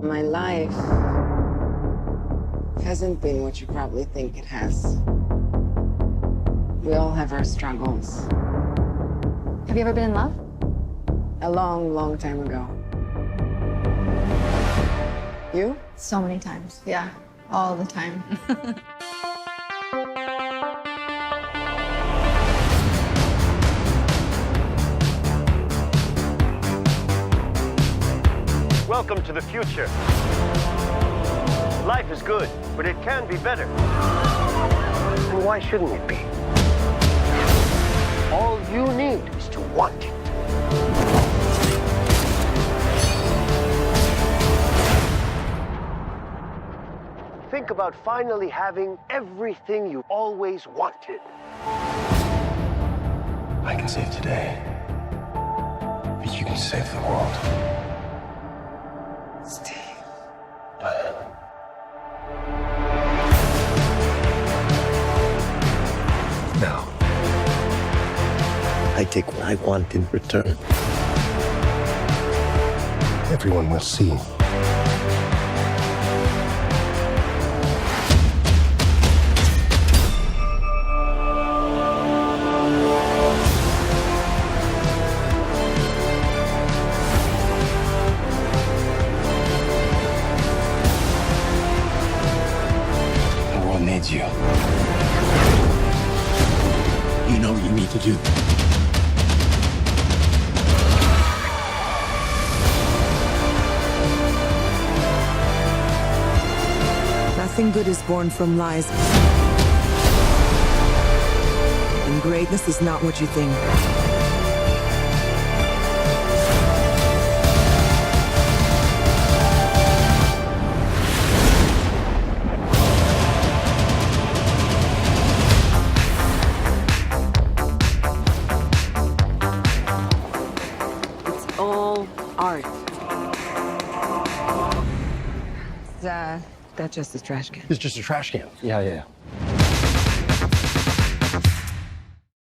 My life hasn't been what you probably think it has. We all have our struggles. Have you ever been in love? A long, long time ago. You? So many times. Yeah, all the time. Welcome to the future. Life is good, but it can be better. And why shouldn't it be? All you need is to want it. Think about finally having everything you always wanted. I can save today, but you can save the world. Steve. Now, I take what I want in return. Everyone will see. The world needs you. You know what you need to do. Nothing good is born from lies. And greatness is not what you think. It's all art. That's just a trash can. It's just a trash can. Yeah.